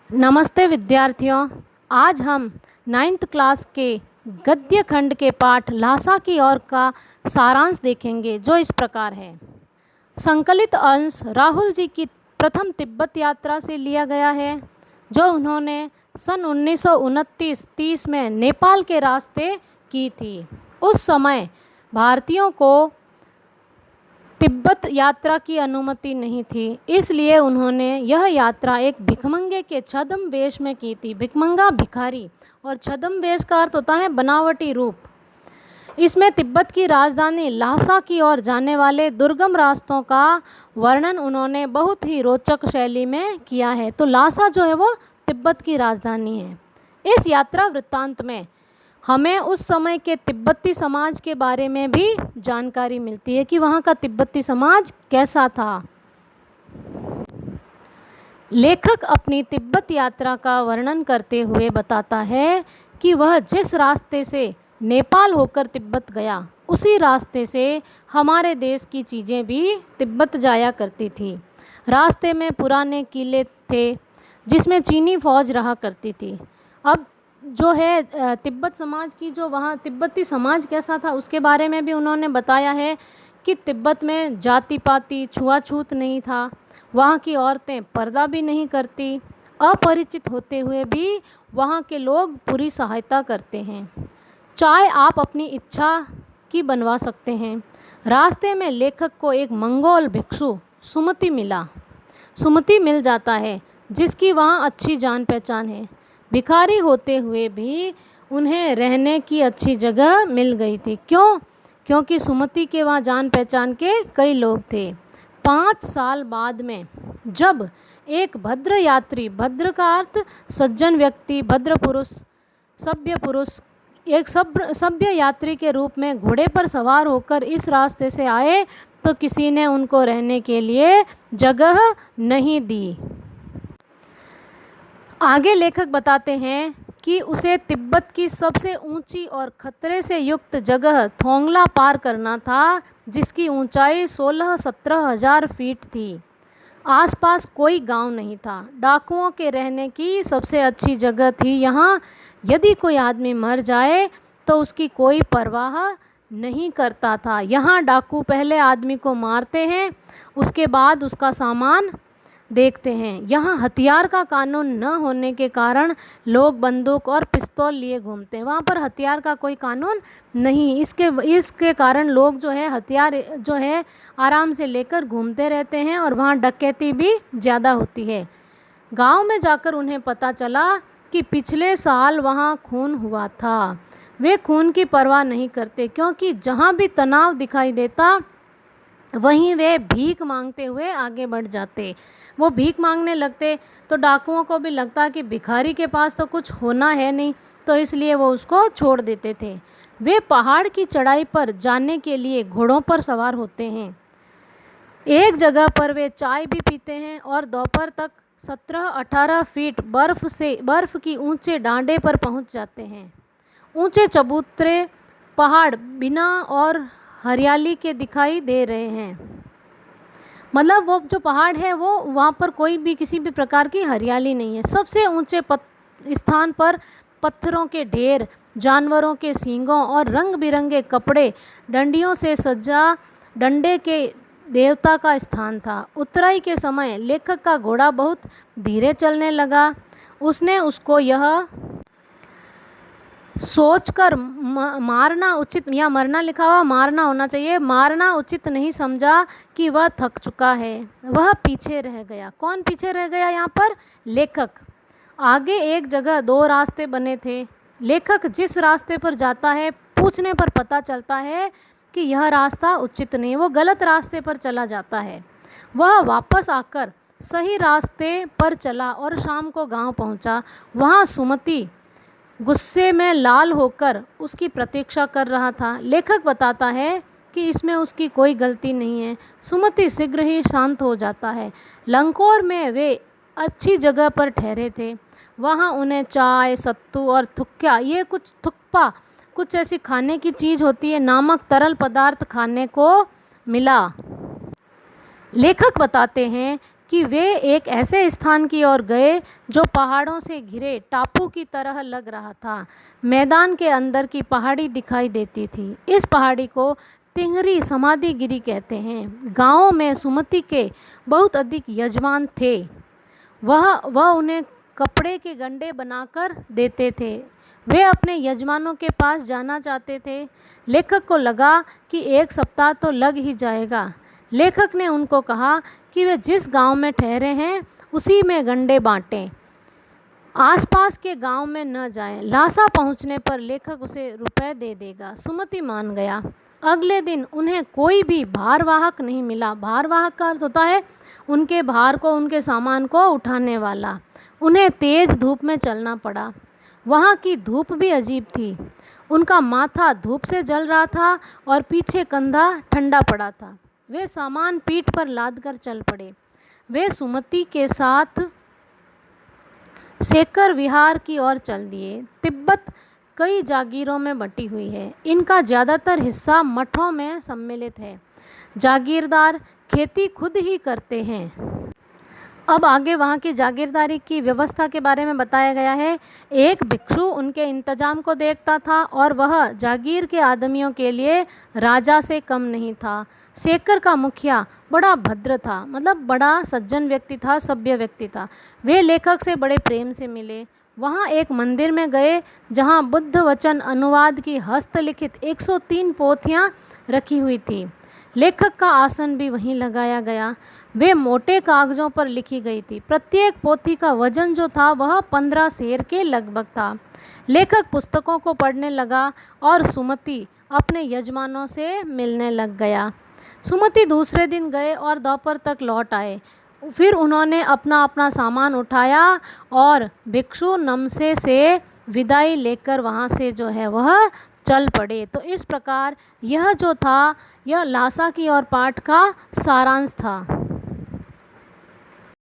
नमस्ते विद्यार्थियों। आज हम नाइन्थ क्लास के गद्य खंड के पाठ ल्हासा की ओर का सारांश देखेंगे, जो इस प्रकार है। संकलित अंश राहुल जी की प्रथम तिब्बत यात्रा से लिया गया है, जो उन्होंने सन 1929-30 में नेपाल के रास्ते की थी। उस समय भारतीयों को तिब्बत यात्रा की अनुमति नहीं थी, इसलिए उन्होंने यह यात्रा एक भिखमंगे के छद्म वेश में की थी। भिखमंगा भिखारी और छद्म वेश का अर्थ होता है बनावटी रूप। इसमें तिब्बत की राजधानी ल्हासा की ओर जाने वाले दुर्गम रास्तों का वर्णन उन्होंने बहुत ही रोचक शैली में किया है। तो ल्हासा जो है वो तिब्बत की राजधानी है। इस यात्रा वृत्तांत में हमें उस समय के तिब्बती समाज के बारे में भी जानकारी मिलती है कि वहाँ का तिब्बती समाज कैसा था। लेखक अपनी तिब्बत यात्रा का वर्णन करते हुए बताता है कि वह जिस रास्ते से नेपाल होकर तिब्बत गया, उसी रास्ते से हमारे देश की चीज़ें भी तिब्बत जाया करती थी। रास्ते में पुराने किले थे जिसमें चीनी फौज रहा करती थी। अब जो है तिब्बत समाज की जो वहाँ तिब्बती समाज कैसा था उसके बारे में भी उन्होंने बताया है कि तिब्बत में जाति पाति छुआछूत नहीं था। वहाँ की औरतें पर्दा भी नहीं करती। अपरिचित होते हुए भी वहाँ के लोग पूरी सहायता करते हैं। चाय आप अपनी इच्छा की बनवा सकते हैं। रास्ते में लेखक को एक मंगोल भिक्षु सुमति मिल जाता है, जिसकी वहाँ अच्छी जान पहचान है। भिखारी होते हुए भी उन्हें रहने की अच्छी जगह मिल गई थी। क्योंकि सुमति के वहाँ जान पहचान के कई लोग थे। 5 साल बाद में जब एक भद्र यात्री, भद्र का अर्थ सज्जन व्यक्ति, भद्र पुरुष, सभ्य पुरुष, एक सभ्य यात्री के रूप में घोड़े पर सवार होकर इस रास्ते से आए, तो किसी ने उनको रहने के लिए जगह नहीं दी। आगे लेखक बताते हैं कि उसे तिब्बत की सबसे ऊंची और खतरे से युक्त जगह थोंगला पार करना था, जिसकी ऊंचाई 16-17 हज़ार फीट थी। आसपास कोई गांव नहीं था। डाकुओं के रहने की सबसे अच्छी जगह थी। यहाँ यदि कोई आदमी मर जाए तो उसकी कोई परवाह नहीं करता था। यहाँ डाकू पहले आदमी को मारते हैं, उसके बाद उसका सामान देखते हैं। यहाँ हथियार का कानून न होने के कारण लोग बंदूक और पिस्तौल लिए घूमते हैं। वहाँ पर हथियार का कोई कानून नहीं, इसके कारण लोग जो है हथियार जो है आराम से लेकर घूमते रहते हैं, और वहाँ डकैती भी ज़्यादा होती है। गांव में जाकर उन्हें पता चला कि पिछले साल वहाँ खून हुआ था। वे खून की परवाह नहीं करते, क्योंकि जहाँ भी तनाव दिखाई देता वहीं वे भीख मांगते हुए आगे बढ़ जाते। वो भीख मांगने लगते तो डाकुओं को भी लगता कि भिखारी के पास तो कुछ होना है नहीं, तो इसलिए वो उसको छोड़ देते थे। वे पहाड़ की चढ़ाई पर जाने के लिए घोड़ों पर सवार होते हैं। एक जगह पर वे चाय भी पीते हैं और दोपहर तक 17-18 फीट बर्फ की ऊंचे डांडे पर पहुंच जाते हैं। ऊंचे चबूतरे पहाड़ बिना और हरियाली के दिखाई दे रहे हैं। मतलब वो जो पहाड़ है वो वहाँ पर कोई भी किसी भी प्रकार की हरियाली नहीं है। सबसे ऊंचे स्थान पर पत्थरों के ढेर, जानवरों के सींगों और रंग बिरंगे कपड़े, डंडियों से सजा डंडे के देवता का स्थान था। उतराई के समय लेखक का घोड़ा बहुत धीरे चलने लगा। उसने उसको यह सोचकर मारना उचित, या मरना लिखा हुआ मारना होना चाहिए, मारना उचित नहीं समझा कि वह थक चुका है। वह पीछे रह गया। कौन पीछे रह गया यहाँ पर? लेखक। आगे एक जगह 2 रास्ते बने थे। लेखक जिस रास्ते पर जाता है, पूछने पर पता चलता है कि यह रास्ता उचित नहीं, वो गलत रास्ते पर चला जाता है। वह वापस आकर सही रास्ते पर चला और शाम को गांव पहुंचा। वहाँ सुमति गुस्से में लाल होकर उसकी प्रतीक्षा कर रहा था। लेखक बताता है कि इसमें उसकी कोई गलती नहीं है। सुमति शीघ्र ही शांत हो जाता है। लंकोर में वे अच्छी जगह पर ठहरे थे। वहाँ उन्हें चाय, सत्तू और थुक्का, ये थुक्पा कुछ ऐसी खाने की चीज़ होती है, नामक तरल पदार्थ खाने को मिला। लेखक बताते हैं कि वे एक ऐसे स्थान की ओर गए जो पहाड़ों से घिरे टापू की तरह लग रहा था। मैदान के अंदर की पहाड़ी दिखाई देती थी। इस पहाड़ी को तिंगरी समाधिगिरी कहते हैं। गाँव में सुमति के बहुत अधिक यजमान थे। वह उन्हें कपड़े के गंडे बनाकर देते थे। वे अपने यजमानों के पास जाना चाहते थे। लेखक को लगा कि 1 सप्ताह तो लग ही जाएगा। लेखक ने उनको कहा कि वे जिस गांव में ठहरे हैं उसी में गंडे बांटें, आसपास के गांव में न जाएं। लासा पहुंचने पर लेखक उसे रुपए दे देगा। सुमति मान गया। अगले दिन उन्हें कोई भी भारवाहक नहीं मिला। भारवाहक का अर्थ होता है उनके भार को, उनके सामान को उठाने वाला। उन्हें तेज धूप में चलना पड़ा। वहाँ की धूप भी अजीब थी। उनका माथा धूप से जल रहा था और पीछे कंधा ठंडा पड़ा था। वे सामान पीठ पर लाद कर चल पड़े। वे सुमति के साथ शेखर विहार की ओर चल दिए। तिब्बत कई जागीरों में बटी हुई है। इनका ज़्यादातर हिस्सा मठों में सम्मिलित है। जागीरदार खेती खुद ही करते हैं। अब आगे वहाँ की जागीरदारी की व्यवस्था के बारे में बताया गया है। एक भिक्षु उनके इंतजाम को देखता था और वह जागीर के आदमियों के लिए राजा से कम नहीं था। शेखर का मुखिया बड़ा भद्र था, मतलब बड़ा सज्जन व्यक्ति था, सभ्य व्यक्ति था। वे लेखक से बड़े प्रेम से मिले। वहाँ एक मंदिर में गए जहाँ बुद्ध वचन अनुवाद की हस्तलिखित 103 पोथियाँ रखी हुई थी। लेखक का आसन भी वहीं लगाया गया। वे मोटे कागज़ों पर लिखी गई थी। प्रत्येक पोथी का वजन जो था वह 15 सेर के लगभग था। लेखक पुस्तकों को पढ़ने लगा और सुमति अपने यजमानों से मिलने लग गया। सुमति दूसरे दिन गए और दोपहर तक लौट आए। फिर उन्होंने अपना अपना सामान उठाया और भिक्षु नमसे से विदाई लेकर वहाँ से जो है वह चल पड़े। तो इस प्रकार यह जो था यह लासा की और पाठ का सारांश था।